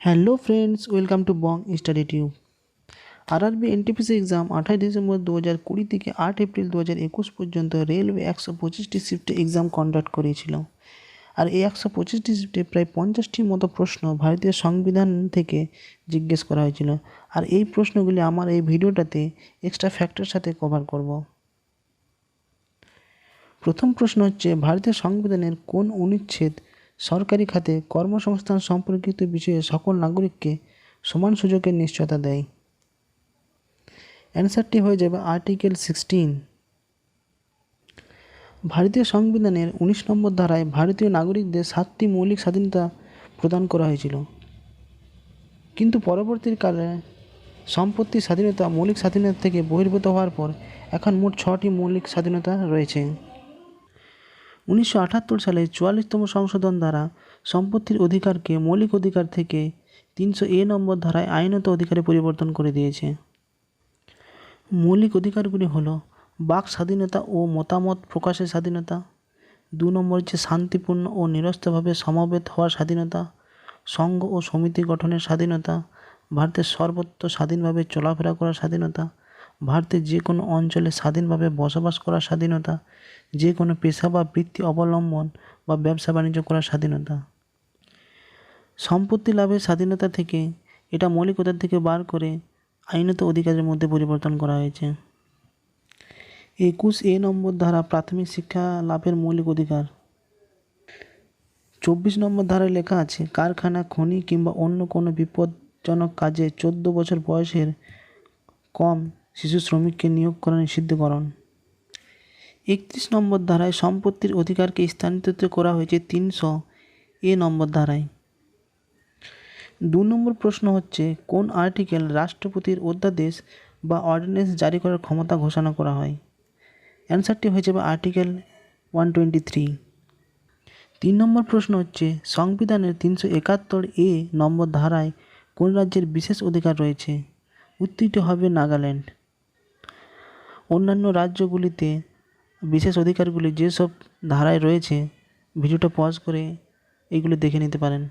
Hello friends, welcome to Bong study tube. RRB NTPC exam 28 December 2020 থেকে 8 April 2021 পর্যন্ত railway 125টি শিফটে exam conduct করেছিল। আর এই 125টি শিফটে প্রায় 50টির মতো প্রশ্ন ভারতীয় সংবিধান থেকে জিজ্ঞেস করা হয়েছিল। আর এই প্রশ্নগুলি আমার এই ভিডিওটাতে এক্সট্রা ফ্যাক্টের সাথে কভার করব। প্রথম প্রশ্ন হচ্ছে, ভারতীয় সংবিধানের কোন অনুচ্ছেদ সরকারি খাতে কর্মসংস্থান সম্পর্কিত বিষয়ে সকল নাগরিককে সমান সুযোগের নিশ্চয়তা দেয়? অ্যান্সারটি হয়ে যাবে আর্টিকেল 16। ভারতীয় সংবিধানের 19 নম্বর ধারায় ভারতীয় নাগরিকদের 7টি মৌলিক স্বাধীনতা প্রদান করা হয়েছিল, কিন্তু পরবর্তীকালে সম্পত্তির স্বাধীনতা মৌলিক স্বাধীনতা থেকে বহির্ভূত হওয়ার পর এখন মোট 6টি মৌলিক স্বাধীনতা রয়েছে। 1978 সালে 44তম সংশোধন দ্বারা সম্পত্তির অধিকারকে মৌলিক অধিকার থেকে 300A নম্বর ধারায় আইনত অধিকারে পরিবর্তন করে দিয়েছে। মৌলিক অধিকারগুলি হলো বাক স্বাধীনতা ও মতামত প্রকাশের স্বাধীনতা, 2 নম্বর হচ্ছে শান্তিপূর্ণ ও নিরস্তভাবে সমবেত হওয়ার স্বাধীনতা, সংঘ ও সমিতি গঠনের স্বাধীনতা, ভারতের সর্বত্র স্বাধীনভাবে চলাফেরা করার স্বাধীনতা, ভারতের যে কোনো অঞ্চলে স্বাধীনভাবে বসবাস করার স্বাধীনতা, যে কোনো পেশা বা বৃত্তি অবলম্বন বা ব্যবসা বাণিজ্য করার স্বাধীনতা। সম্পত্তি লাভের স্বাধীনতা থেকে এটা মৌলিক অধিকার থেকে বার করে আইনত অধিকারের মধ্যে পরিবর্তন করা হয়েছে। 21A নম্বর ধারা প্রাথমিক শিক্ষা লাভের মৌলিক অধিকার। 24 নম্বর ধারায় লেখা আছে, কারখানা, খনি কিংবা অন্য কোনো বিপজ্জনক কাজে 14 বছর বয়সের কম শিশু শ্রমিককে নিয়োগ করা নিষিদ্ধকরণ। 31 নম্বর ধারায় সম্পত্তির অধিকারকে স্থানান্তরিত করা হয়েছে 300A নম্বর ধারায়। 2 নম্বর প্রশ্ন হচ্ছে, কোন আর্টিকেল রাষ্ট্রপতির অধ্যাদেশ বা অর্ডিন্যান্স জারি করার ক্ষমতা ঘোষণা করা হয়? অ্যান্সারটি হয়ে যাবে আর্টিকেল 123। 3 নম্বর প্রশ্ন হচ্ছে, সংবিধানের 371A নম্বর ধারায় কোন রাজ্যের বিশেষ অধিকার রয়েছে? উত্তরটি হবে নাগাল্যান্ড। অন্যান্য রাজ্যগুলিতে বিশেষ অধিকারগুলি যেসব ধারায় রয়েছে, ভিডিওটা পজ করে এইগুলি দেখে নিতে পারেন।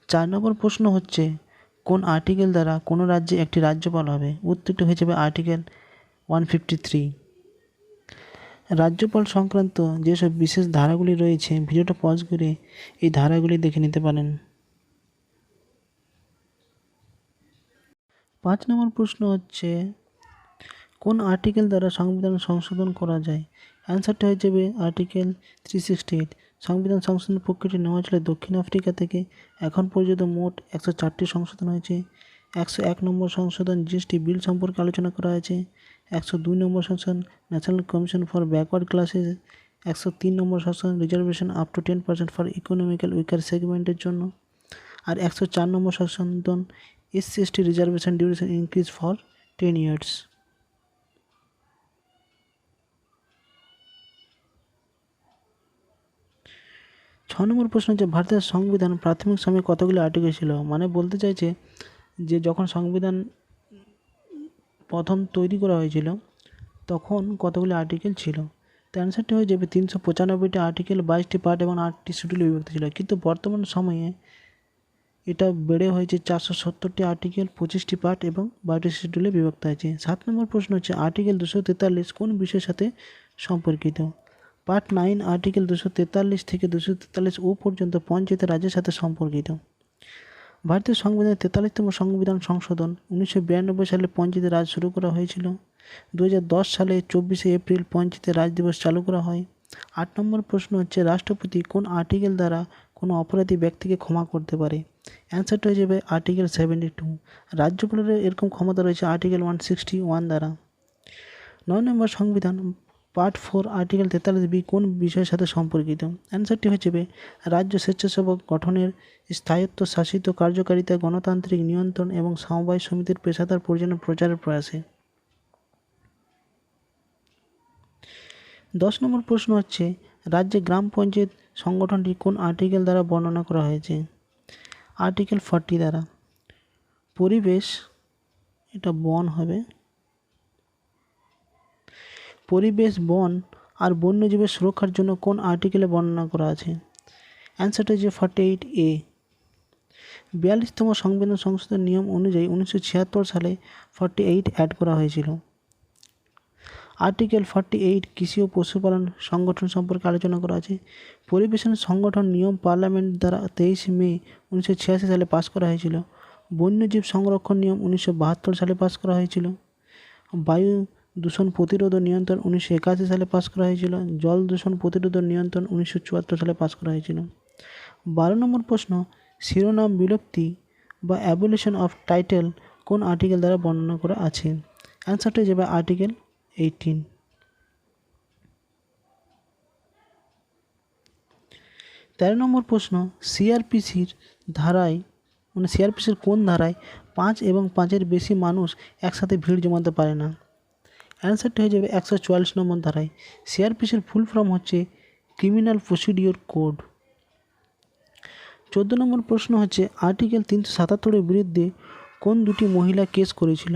4 নম্বর প্রশ্ন হচ্ছে, কোন আর্টিকেল দ্বারা কোনো রাজ্যে একটি রাজ্যপাল হবে? উত্তরটি হয়ে যাবে আর্টিকেল 153। রাজ্যপাল সংক্রান্ত যেসব বিশেষ ধারাগুলি রয়েছে, ভিডিওটা পজ করে এই ধারাগুলি দেখে নিতে পারেন। 5 নম্বর প্রশ্ন হচ্ছে, কোন আর্টিকেল দ্বারা সংবিধান সংশোধন করা যায়? অ্যান্সারটা হয়ে যাবে আর্টিকেল 368। সংবিধান সংশোধন প্রক্রিয়াটি নেওয়া হয়েছিল দক্ষিণ আফ্রিকা থেকে। এখন পর্যন্ত মোট 104টি সংশোধন হয়েছে। 101 নম্বর সংশোধন জিএসটি বিল সম্পর্কে আলোচনা করা হয়েছে। 102 নম্বর সংশোধন national commission for backward classes. 103 নম্বর সংশোধন reservation up to 10% for economical weaker সেগমেন্টের জন্য। আর 104 নম্বর সংশোধন SC/ST reservation duration increase for 10 years। 6 নম্বর প্রশ্ন হচ্ছে, ভারতের সংবিধান প্রাথমিক সময়ে কতগুলি আর্টিকেল ছিল? মানে বলতে চাইছে যে যখন সংবিধান প্রথম তৈরি করা হয়েছিল তখন কতগুলি আর্টিকেল ছিল। তো অ্যান্সারটি হয়ে যাবে 395টি আর্টিকেল, 22টি পার্ট এবং 8টি শিডিউলে বিভক্ত ছিল। কিন্তু বর্তমান সময়ে এটা বেড়ে হয়েছে 470টি আর্টিকেল, 25টি পার্ট এবং 12টি শিডিউলে বিভক্ত হয়েছে। 7 নম্বর প্রশ্ন হচ্ছে, আর্টিকেল 243 কোন বিষয়ের সাথে সম্পর্কিত? পার্ট 9 আর্টিকেল 243 থেকে 243 পর্যন্ত পঞ্চায়েত রাজের সাথে সম্পর্কিত। ভারতীয় সংবিধানের 43তম সংবিধান সংশোধন 1992 সালে পঞ্চায়েত রাজ শুরু করা হয়েছিল। 2010 সালে 24শে এপ্রিল পঞ্চায়েত রাজ দিবস চালু করা হয়। 8 নম্বর প্রশ্ন হচ্ছে, রাষ্ট্রপতি কোন আর্টিকেল দ্বারা কোনো অপরাধী ব্যক্তিকে ক্ষমা করতে পারে? অ্যান্সারটা হয়ে যাবে আর্টিকেল 72। রাজ্যপালের এরকম ক্ষমতা রয়েছে আর্টিকেল 161 দ্বারা। 9 নম্বর সংবিধান পার্ট 4 আর্টিকেল 43B কোন বিষয়ের সাথে সম্পর্কিত? অ্যান্সারটি হয়ে যাবে রাজ্য স্বেচ্ছাসেবক গঠনের স্থায়িত্ব শাসিত কার্যকারিতা গণতান্ত্রিক নিয়ন্ত্রণ এবং সমবায় সমিতির পেশাদার পরিচালনা প্রচারের প্রয়াসে। 10 নম্বর প্রশ্ন হচ্ছে, রাজ্যে গ্রাম পঞ্চায়েত সংগঠনটি কোন আর্টিকেল দ্বারা বর্ণনা করা হয়েছে? আর্টিকেল 40 দ্বারা। পরিবেশ, এটা বন হবে, পরিবেশ, বন আর বন্যজীবের সুরক্ষার জন্য কোন আর্টিকেলে বর্ণনা করা আছে? অ্যান্সারটা হচ্ছে 48A। 42তম সংবিধান সংশোধন নিয়ম অনুযায়ী 1976 সালে 48 অ্যাড করা হয়েছিল। আর্টিকেল 48 কৃষি ও পশুপালন সংগঠন সম্পর্কে আলোচনা করা আছে। পরিবেশন সংগঠন নিয়ম পার্লামেন্ট দ্বারা 23 মে 1986 সালে পাস করা হয়েছিল। বন্যজীব সংরক্ষণ নিয়ম 1972 সালে পাস করা হয়েছিল। বায়ু দূষণ প্রতিরোধ ও নিয়ন্ত্রণ 1981 সালে পাস করা হয়েছিল। জল দূষণ প্রতিরোধ ও নিয়ন্ত্রণ 1974 সালে পাস করা হয়েছিল। 12 নম্বর প্রশ্ন, শিরোনাম বিলুপ্তি বা অ্যাবলিশন অফ টাইটেল কোন আর্টিকেল দ্বারা বর্ণনা করা আছে? অ্যান্সারটি হয়ে যাবে আর্টিকেল 18। 13 নম্বর প্রশ্ন, সিআরপিসির কোন ধারায় 5 এবং 5-এর বেশি মানুষ একসাথে ভিড় জমাতে পারে না? অ্যান্সারটি হয়ে যাবে 144 নম্বর ধারায়। সিআরপিসির ফুল ফর্ম হচ্ছে ক্রিমিনাল প্রসিডিওর কোড। 14 নম্বর প্রশ্ন হচ্ছে আর্টিকেল 377-এর বিরুদ্ধে কোন দুটি মহিলা কেস করেছিল?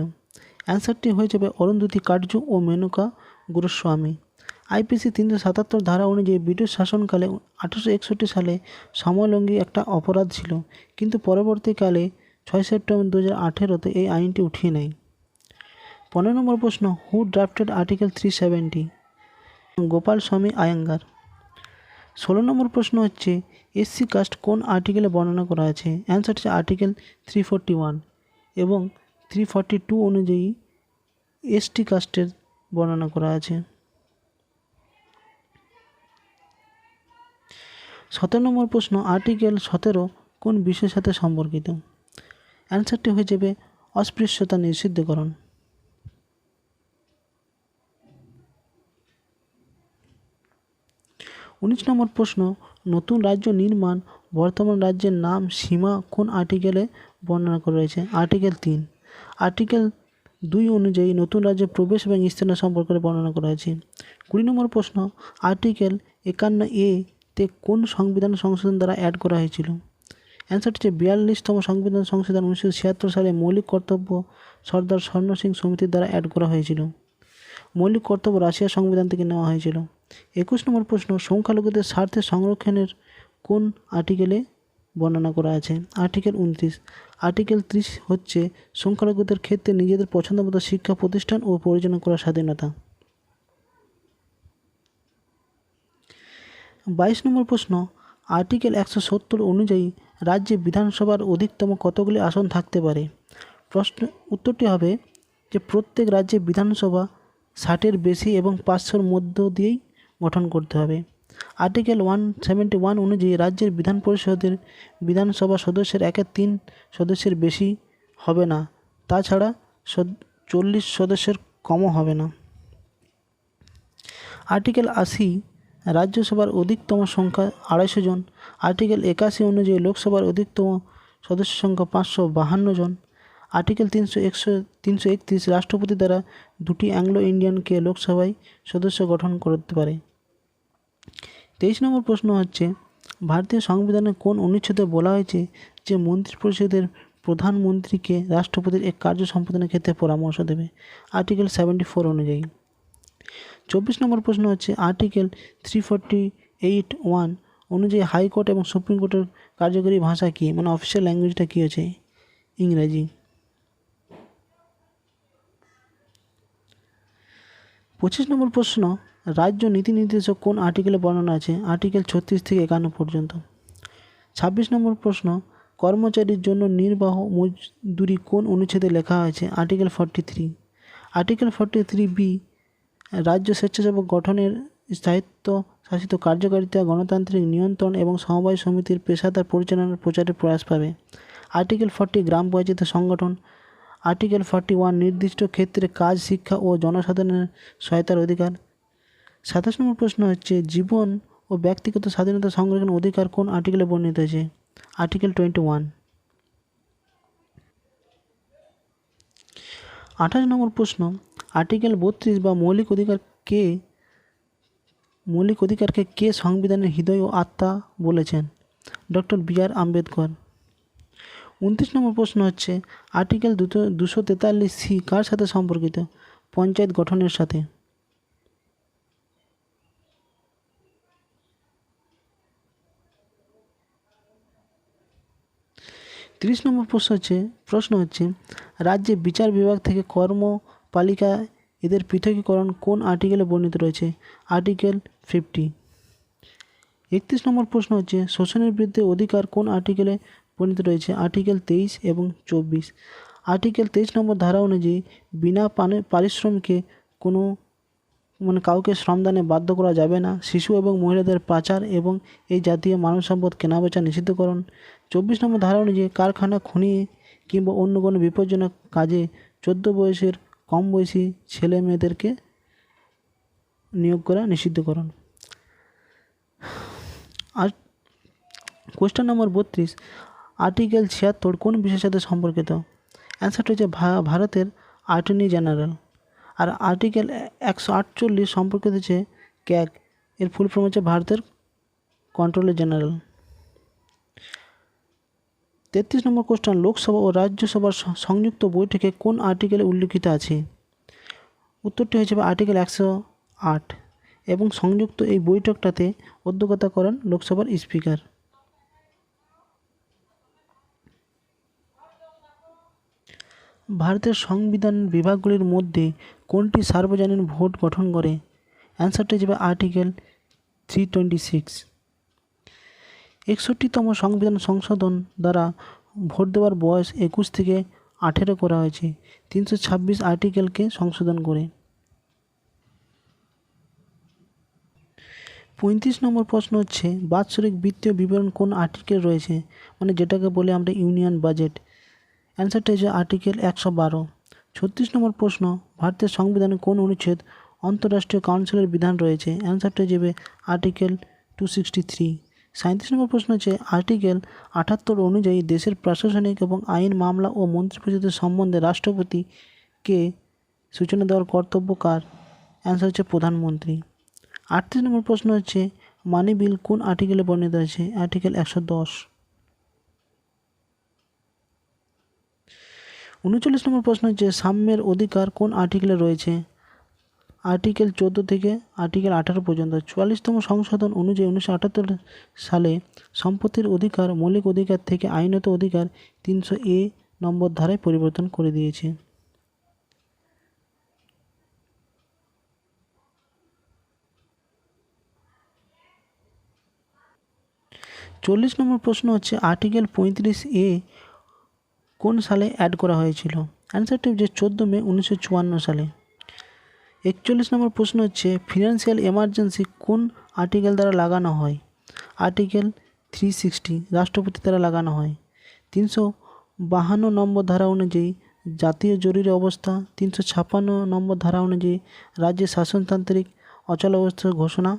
অ্যান্সারটি হয়ে যাবে অরুন্ধতী কাটজ ও মেনকা গোস্বামী। আইপিসি 377 ধারা অনুযায়ী ব্রিটিশ শাসনকালে 1861 সালে সমলঙ্গী একটা অপরাধ ছিল, কিন্তু পরবর্তীকালে 6 সেপ্টেম্বর 2018-তে এই আইনটি উঠিয়ে নেয়। 15 নম্বর প্রশ্ন, হু ড্রাফটেড আর্টিকেল 370? গোপাল স্বামী আয়াঙ্গার। 16 নম্বর প্রশ্ন হচ্ছে এসসি কাস্ট কোন আর্টিকেলে বর্ণনা করা আছে? অ্যান্সার হচ্ছে আর্টিকেল 341 এবং 342 অনুযায়ী এসটি কাস্টের বর্ণনা করা আছে। 17 নম্বর প্রশ্ন, আর্টিকেল 17 কোন বিষয়ের সাথে সম্পর্কিত? অ্যান্সারটি হয়ে যাবে অস্পৃশ্যতা নিষিদ্ধকরণ। 19 নম্বর প্রশ্ন, নতুন রাজ্য নির্মাণ বর্তমান রাজ্যের নাম সীমা কোন আর্টিকেলে বর্ণনা করা রয়েছে? আর্টিকেল 3। আর্টিকেল 2 অনুযায়ী নতুন রাজ্যে প্রবেশ এবং স্থানীয় সম্পর্কে বর্ণনা করা হয়েছে। 20 নম্বর প্রশ্ন, আর্টিকেল 51A-তে কোন সংবিধান সংশোধন দ্বারা অ্যাড করা হয়েছিল? অ্যান্সারটি হচ্ছে 42তম সংবিধান সংশোধন 1976 সালে মৌলিক কর্তব্য সর্দার স্বর্ণ সিং সমিতির দ্বারা অ্যাড করা হয়েছিল। মৌলিক কর্তব্য রাশিয়ার সংবিধান থেকে নেওয়া হয়েছিল। 21 নম্বর প্রশ্ন, সংখ্যালঘুদের স্বার্থে সংরক্ষণের কোন আর্টিকেলে বর্ণনা করা আছে? আর্টিকেল 29। আর্টিকেল 30 হচ্ছে সংখ্যালঘুদের ক্ষেত্রে নিজেদের পছন্দমতো শিক্ষা প্রতিষ্ঠান ও পরিচালনা করার স্বাধীনতা। 22 নম্বর প্রশ্ন, আর্টিকেল 170 অনুযায়ী রাজ্যে বিধানসভার অধিকতম কতগুলি আসন থাকতে পারে? উত্তরটি হবে যে প্রত্যেক রাজ্যে বিধানসভা 60-এর বেশি এবং 500-র মধ্য দিয়েই গঠন করতে হবে। আর্টিকেল 171 অনুযায়ী রাজ্যের বিধান পরিষদের বিধানসভা সদস্যের 1/3 সদস্যের বেশি হবে না, তাছাড়া 40 সদস্যের কমও হবে না। আর্টিকেল 80 রাজ্যসভার অধিকতম সংখ্যা 250 জন। আর্টিকেল 81 অনুযায়ী লোকসভার অধিকতম সদস্য সংখ্যা 552 জন। আর্টিকেল 331 রাষ্ট্রপতি দ্বারা 2টি অ্যাংলো ইন্ডিয়ানকে লোকসভায় সদস্য গঠন করতে পারে। 23 নম্বর প্রশ্ন হচ্ছে ভারতীয় সংবিধানের কোন অনুচ্ছেদে বলা হয়েছে যে মন্ত্রিপরিষদের প্রধানমন্ত্রীকে রাষ্ট্রপতির এক কার্য সম্পাদনের ক্ষেত্রে পরামর্শ দেবে? আর্টিকেল 74 অনুযায়ী। 24 নম্বর প্রশ্ন হচ্ছে আর্টিকেল 348(1) অনুযায়ী হাইকোর্ট এবং সুপ্রিম কোর্টের কার্যকরী ভাষা কী, মানে অফিসিয়াল ল্যাঙ্গুয়েজটা কী হচ্ছে? ইংরাজি। 25 নম্বর প্রশ্ন, রাজ্য নীতি নির্দেশক কোন আর্টিকেলে বর্ণনা আছে? আর্টিকেল 36 থেকে 51 পর্যন্ত। 26 নম্বর প্রশ্ন, কর্মচারীর জন্য নির্বাহ মজদুরি কোন অনুচ্ছেদে লেখা হয়েছে? আর্টিকেল 43। আর্টিকেল 43B রাজ্য স্বেচ্ছাসেবক গঠনের স্থায়িত্ব শাসিত কার্যকারিতা গণতান্ত্রিক নিয়ন্ত্রণ এবং সমবায় সমিতির পেশাদার পরিচালনার প্রচারে প্রয়াস পাবে। আর্টিকেল 40 গ্রাম পঞ্চায়েতের সংগঠন। আর্টিকেল 41 নির্দিষ্ট ক্ষেত্রে কাজ, শিক্ষা ও জনসাধারণের সহায়তার অধিকার। 27 নম্বর প্রশ্ন হচ্ছে জীবন ও ব্যক্তিগত স্বাধীনতা সংরক্ষণের অধিকার কোন আর্টিকেলে বর্ণিত হয়েছে? আর্টিকেল 21। 28 নম্বর প্রশ্ন, আর্টিকেল 32 বা মৌলিক অধিকারকে কে সংবিধানের হৃদয় ও আত্মা বলেছেন? Doctor B.R.. আম্বেদকর। 29 নম্বর প্রশ্ন হচ্ছে আর্টিকেল 243C কার সাথে সম্পর্কিত? পঞ্চায়েত গঠনের সাথে। 30 30 নম্বর প্রশ্ন হচ্ছে রাজ্যে বিচার বিভাগ থেকে কর্মপালিকা এদের পৃথকীকরণ কোন আর্টিকেলে বর্ণিত রয়েছে? আর্টিকেল 50। 31 নম্বর প্রশ্ন হচ্ছে শোষণের বিরুদ্ধে অধিকার কোন আর্টিকেলে বর্ণিত রয়েছে? আর্টিকেল 23 এবং 24। আর্টিকেল 23 নম্বর ধারা অনুযায়ী বিনা পারিশ্রমিকে কোনো কাউকে শ্রমদানে বাধ্য করা যাবে না। শিশু এবং মহিলাদের পাচার এবং এই জাতীয় মানব সম্পদ কেনাবেচা নিষিদ্ধকরণ। 24 নম্বর ধারা অনুযায়ী কারখানা, খনি কিংবা অন্য কোনো বিপজ্জনক কাজে 14 বয়সের কম বয়সী ছেলে মেয়েদেরকে নিয়োগ করা নিষিদ্ধকরণ। আর কোয়েশ্চেন নম্বর 32, আর্টিকেল 76 কোন বিষয়ের সাথে সম্পর্কিত? অ্যান্সারটা হচ্ছে ভারতের অ্যাটর্নি জেনারেল। আর আর্টিকেল 148 সম্পর্কিত হচ্ছে ক্যাগ, এর ফুল ফর্ম হচ্ছে ভারতের কন্ট্রোলার জেনারেল। 33 নম্বর কোশ্চেন, লোকসভা ও রাজ্যসভার সংযুক্ত বৈঠকে কোন আর্টিকেলে উল্লিখিত আছে? উত্তরটি হয়ে যাবে আর্টিকেল 108 এবং সংযুক্ত এই বৈঠকটাতে অধ্যক্ষতা করেন লোকসভার স্পিকার। ভারতের সংবিধান বিভাগগুলির মধ্যে কোনটি সার্বজনীন ভোট গঠন করে? অ্যান্সারটি হিসেবে আর্টিকেল 326। 61তম সংবিধান সংশোধন দ্বারা ভোট দেওয়ার বয়স 21 থেকে 18 করা হয়েছে 326 আর্টিকেলকে সংশোধন করে। 35 নম্বর প্রশ্ন হচ্ছে বাৎসরিক বিত্তীয় বিবরণ কোন আর্টিকেল রয়েছে? যেটাকে বলে আমরা ইউনিয়ন বাজেট। অ্যান্সারটা হচ্ছে আর্টিকেল 112। 36 নম্বর প্রশ্ন, ভারতের সংবিধানে কোন অনুচ্ছেদ আন্তঃরাষ্ট্রীয় কাউন্সিলের বিধান রয়েছে? অ্যান্সারটা যাবে আর্টিকেল 263। 37 নম্বর প্রশ্ন হচ্ছে আর্টিকেল 78 অনুযায়ী দেশের প্রশাসনিক এবং আইন মামলা ও মন্ত্রিপরিষদের সম্বন্ধে রাষ্ট্রপতিকে সূচনা দেওয়ার কর্তব্য কার? অ্যান্সার হচ্ছে প্রধানমন্ত্রী। 38 নম্বর প্রশ্ন হচ্ছে মানি বিল কোন আর্টিকেলে বর্ণিত আছে? আর্টিকেল 110। 39 নম্বর প্রশ্ন হচ্ছে সাম্যের অধিকার কোন আর্টিকেলে রয়েছে? আর্টিকেল 14 থেকে আর্টিকেল 18 পর্যন্ত। 44তম সংশোধন অনুযায়ী 1978 সালে সম্পত্তির অধিকার মৌলিক অধিকার থেকে আইনত অধিকার 300A নম্বর ধারায় পরিবর্তন করে দিয়েছে। চল্লিশ নম্বর প্রশ্ন হচ্ছে আর্টিকেল 35A কোন সালে অ্যাড করা হয়েছিল? অ্যান্সারটি হচ্ছে 14 মে 1954 সালে। 41নম্বর প্রশ্ন হচ্ছে ফিনান্সিয়াল এমার্জেন্সি কোন আর্টিকেল দ্বারা লাগানো হয়? আর্টিকেল 360 রাষ্ট্রপতি দ্বারা লাগানো হয়। 352 নম্বর ধারা অনুযায়ী জাতীয় জরুরি অবস্থা। 356 নম্বর ধারা অনুযায়ী রাজ্যের শাসনতান্ত্রিক অচলাবস্থা ঘোষণা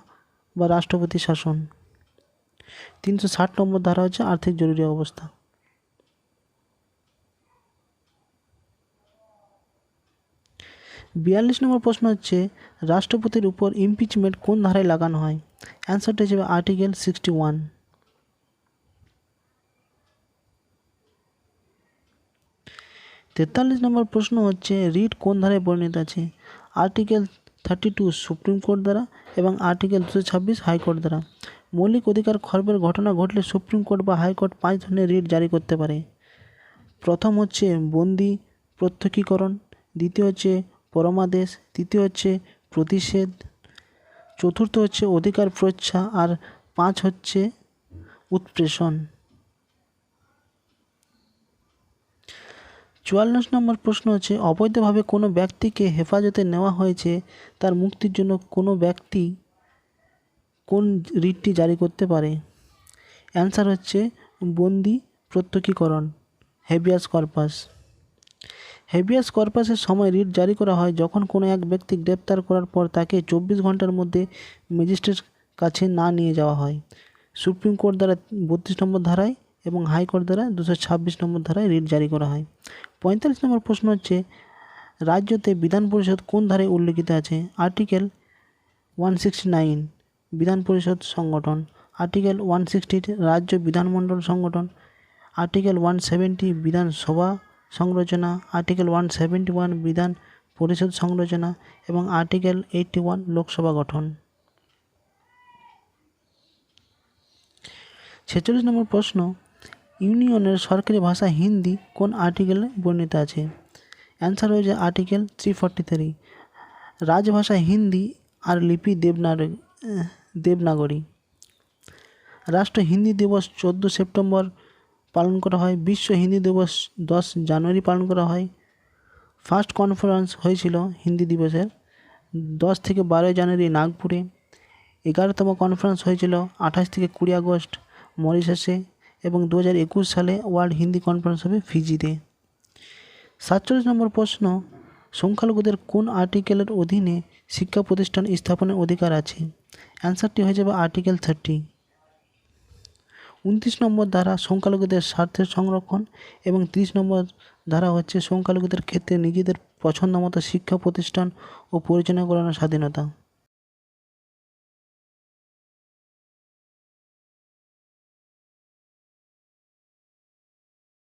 বা রাষ্ট্রপতি শাসন। 360 নম্বর ধারা হচ্ছে আর্থিক জরুরি অবস্থা। 42 নম্বর প্রশ্ন হচ্ছে রাষ্ট্রপতির উপর ইমপিচমেন্ট কোন ধারায় লাগানো হয়? অ্যান্সারটা হিসেবে আর্টিকেল 61। 43 নম্বর প্রশ্ন হচ্ছে রিট কোন ধারায় বর্ণিত আছে? আর্টিকেল 32 সুপ্রিম কোর্ট দ্বারা এবং আর্টিকেল 226 হাইকোর্ট দ্বারা। মৌলিক অধিকার খর্বের ঘটনা ঘটলে সুপ্রিম কোর্ট বা হাইকোর্ট 5 ধরনের রিট জারি করতে পারে। প্রথম হচ্ছে বন্দি প্রত্যক্ষীকরণ, দ্বিতীয় হচ্ছে পরমাদেশ, তৃতীয় হচ্ছে প্রতিষেধ, চতুর্থ হচ্ছে অধিকার প্রচ্ছা, আর 5 হচ্ছে উৎপ্রেষণ। 44 নম্বর প্রশ্ন হচ্ছে অবৈধভাবে কোনো ব্যক্তিকে হেফাজতে নেওয়া হয়েছে তার মুক্তির জন্য কোনো ব্যক্তি কোন রিটটি জারি করতে পারে? অ্যান্সার হচ্ছে বন্দি প্রত্যক্ষীকরণ, হেবিয়াস কর্পাস। হেবিয়াস কর্পাসের সময় রিট জারি করা হয় যখন কোনো এক ব্যক্তি গ্রেপ্তার করার পর তাকে 24 ঘন্টার মধ্যে ম্যাজিস্ট্রেট কাছে না নিয়ে যাওয়া হয়। সুপ্রিম কোর্ট দ্বারা 32 নম্বর ধারায় এবং হাইকোর্ট দ্বারা 226 নম্বর ধারায় রিট জারি করা হয়। 45 নম্বর প্রশ্ন হচ্ছে রাজ্যতে বিধান পরিষদ কোন ধারায় উল্লিখিত আছে? আর্টিকেল 169 বিধান পরিষদ সংগঠন, আর্টিকেল 160 রাজ্য বিধানমণ্ডল সংগঠন, আর্টিকেল 170 বিধানসভা সংরচনা, আর্টিকেল 171 বিধান পরিষদ সংরচনা এবং আর্টিকেল 81 লোকসভা গঠন। 46 নম্বর প্রশ্ন ইউনিয়নের সরকারি ভাষা হিন্দি কোন আর্টিকেলে বর্ণিত আছে? অ্যান্সার হয়েছে আর্টিকেল 343। রাজভাষা হিন্দি আর লিপি দেবনাগরী। রাষ্ট্র হিন্দি দিবস 14 সেপ্টেম্বর পালন করা হয়। বিশ্ব হিন্দি দিবস 10 জানুয়ারি পালন করা হয়। ফার্স্ট কনফারেন্স হয়েছিল হিন্দি দিবসের 10 থেকে 12 জানুয়ারি নাগপুরে। 11তম কনফারেন্স হয়েছিল 28 থেকে 20 আগস্ট মরিশাসে। এবং 2021 সালে ওয়ার্ল্ড হিন্দি কনফারেন্স হবে ফিজিতে। 47 নম্বর প্রশ্ন, সংখ্যালঘুদের কোন আর্টিকেলের অধীনে শিক্ষা প্রতিষ্ঠান স্থাপনের অধিকার আছে? অ্যান্সারটি হয়ে যাবে আর্টিকেল 30। 29 নম্বর ধারা সংখ্যালঘুদের স্বার্থের সংরক্ষণ এবং 30 নম্বর ধারা হচ্ছে সংখ্যালঘুদের ক্ষেত্রে নিজেদের পছন্দ মতো শিক্ষা প্রতিষ্ঠান ও পরিচালনা করানোর স্বাধীনতা।